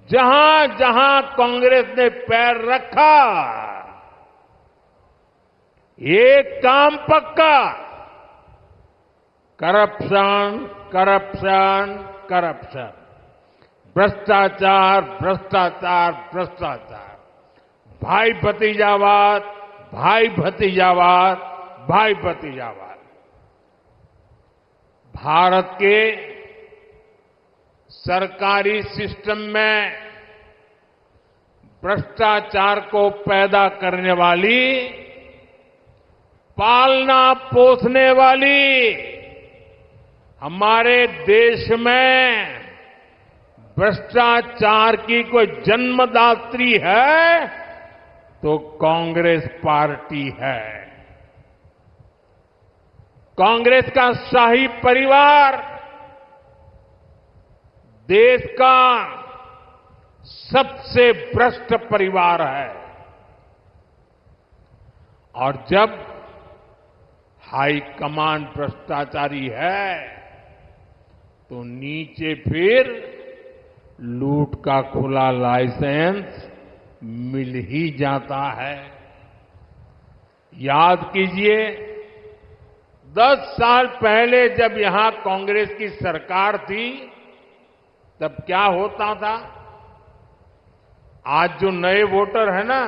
जहां जहां कांग्रेस ने पैर रखा, एक काम पक्का, करप्शन, करप्शन, करप्शन, भ्रष्टाचार, भ्रष्टाचार, भ्रष्टाचार, भाई भतीजावाद, भाई भतीजावाद, भाई भतीजावाद। भारत के सरकारी सिस्टम में भ्रष्टाचार को पैदा करने वाली, पालना पोसने वाली, हमारे देश में भ्रष्टाचार की कोई जन्मदात्री है तो कांग्रेस पार्टी है। कांग्रेस का शाही परिवार देश का सबसे भ्रष्ट परिवार है। और जब हाईकमान भ्रष्टाचारी है तो नीचे फिर लूट का खुला लाइसेंस मिल ही जाता है। याद कीजिए, 10 साल पहले जब यहां कांग्रेस की सरकार थी तब क्या होता था। आज जो नए वोटर है ना,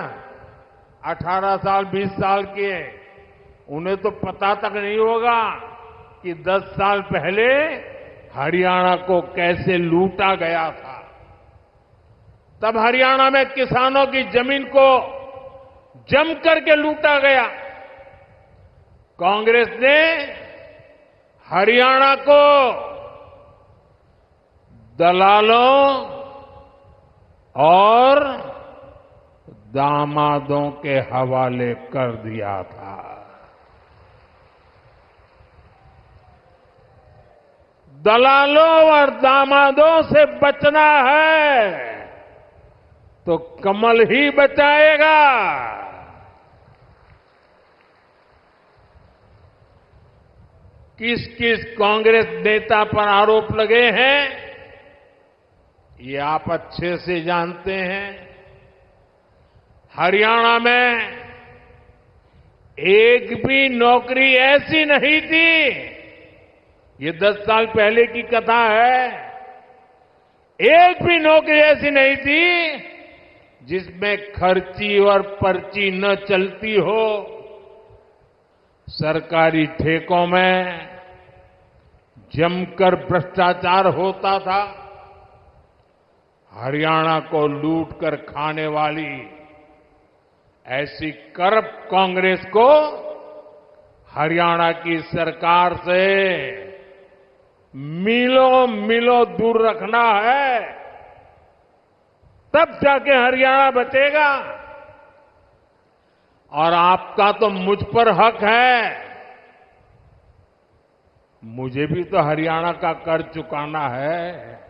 18 साल 20 साल के, उन्हें तो पता तक नहीं होगा कि 10 साल पहले हरियाणा को कैसे लूटा गया था। तब हरियाणा में किसानों की जमीन को जम करके लूटा गया। कांग्रेस ने हरियाणा को दलालों और दामादों के हवाले कर दिया था। दलालों और दामादों से बचना है तो कमल ही बचाएगा। किस किस कांग्रेस नेता पर आरोप लगे हैं ये आप अच्छे से जानते हैं। हरियाणा में एक भी नौकरी ऐसी नहीं थी, ये 10 साल पहले की कथा है, एक भी नौकरी ऐसी नहीं थी जिसमें खर्ची और पर्ची न चलती हो। सरकारी ठेकों में जमकर भ्रष्टाचार होता था। हरियाणा को लूट कर खाने वाली ऐसी करप्ट कांग्रेस को हरियाणा की सरकार से मीलों मीलों दूर रखना है, तब जाके हरियाणा बचेगा। और आपका तो मुझ पर हक है, मुझे भी तो हरियाणा का कर्ज चुकाना है।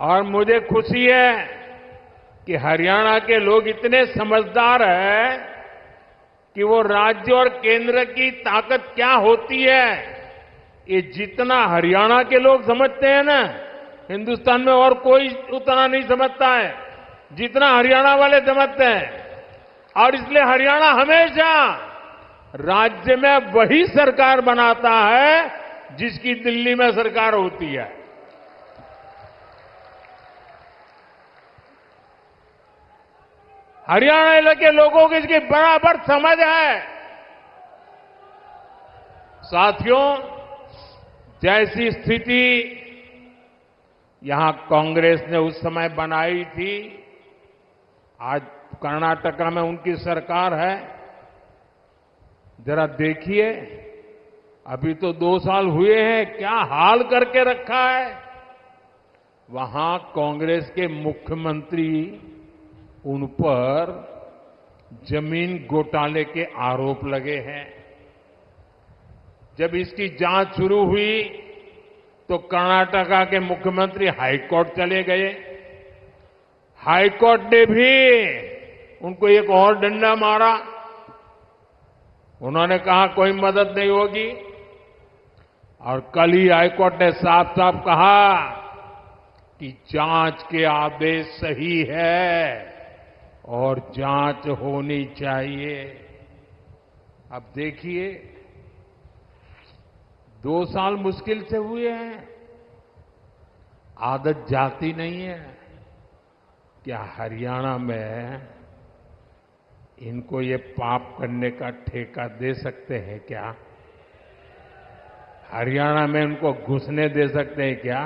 और मुझे खुशी है कि हरियाणा के लोग इतने समझदार हैं कि वो राज्य और केंद्र की ताकत क्या होती है ये जितना हरियाणा के लोग समझते हैं ना, हिंदुस्तान में और कोई उतना नहीं समझता है जितना हरियाणा वाले समझते हैं। और इसलिए हरियाणा हमेशा राज्य में वही सरकार बनाता है जिसकी दिल्ली में सरकार होती है। हरियाणा के लोगों की इसकी बराबर समझ है। साथियों, जैसी स्थिति यहां कांग्रेस ने उस समय बनाई थी, आज कर्नाटका में उनकी सरकार है। जरा देखिए, अभी तो 2 साल हुए हैं, क्या हाल करके रखा है। वहां कांग्रेस के मुख्यमंत्री, उन पर जमीन घोटाले के आरोप लगे हैं। जब इसकी जांच शुरू हुई तो कर्नाटका के मुख्यमंत्री हाईकोर्ट चले गए। हाईकोर्ट ने भी उनको एक और डंडा मारा। उन्होंने कहा कोई मदद नहीं होगी। और कल ही हाईकोर्ट ने साफ साफ कहा कि जांच के आदेश सही है और जांच होनी चाहिए। अब देखिए, 2 साल मुश्किल से हुए हैं, आदत जाती नहीं है। क्या हरियाणा में इनको ये पाप करने का ठेका दे सकते हैं क्या? हरियाणा में उनको घुसने दे सकते हैं क्या?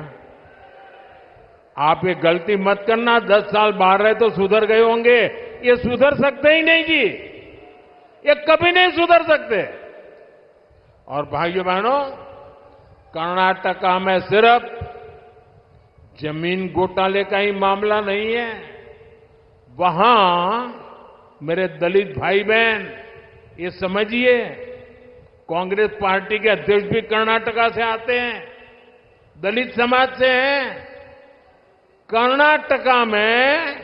आप ये गलती मत करना, 10 साल बाहर रहे तो सुधर गए होंगे, ये सुधर सकते ही नहीं जी, ये कभी नहीं सुधर सकते। और भाइयों बहनों, कर्नाटका में सिर्फ जमीन घोटाले का ही मामला नहीं है, वहां मेरे दलित भाई बहन ये समझिए, कांग्रेस पार्टी के अध्यक्ष भी कर्नाटका से आते हैं, दलित समाज से हैं। कर्नाटका में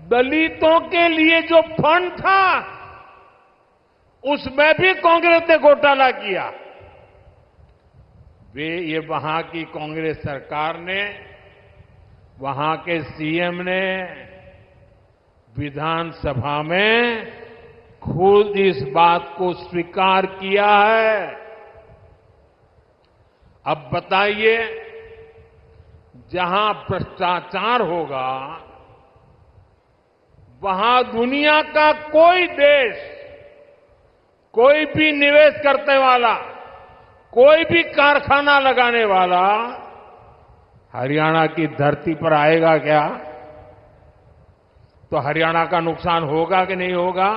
दलितों के लिए जो फंड था, उसमें भी कांग्रेस ने घोटाला किया। ये वहां की कांग्रेस सरकार ने, वहां के सीएम ने विधानसभा में खुद इस बात को स्वीकार किया है। अब बताइए, जहां भ्रष्टाचार होगा, वहां दुनिया का कोई देश, कोई भी निवेश करने वाला, कोई भी कारखाना लगाने वाला हरियाणा की धरती पर आएगा क्या? तो हरियाणा का नुकसान होगा कि नहीं होगा?